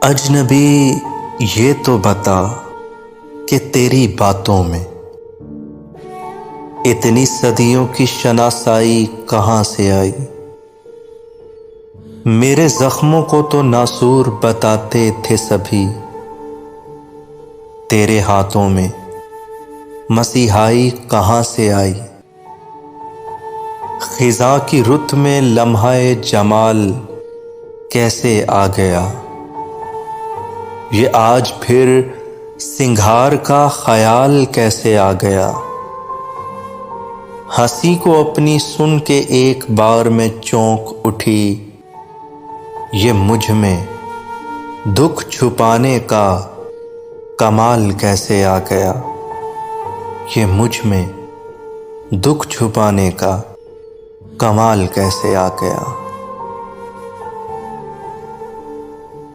अजनबी ये तो बता कि तेरी बातों में इतनी सदियों की शनासाई कहाँ से आई। मेरे जख्मों को तो नासूर बताते थे सभी, तेरे हाथों में मसीहाई कहाँ से आई। खिजा की रुत में लम्हाए जमाल कैसे आ गया, ये आज फिर सिंगार का ख्याल कैसे आ गया। हंसी को अपनी सुन के एक बार में चौंक उठी, ये मुझ में दुख छुपाने का कमाल कैसे आ गया। ये मुझ में दुख छुपाने का कमाल कैसे आ गया।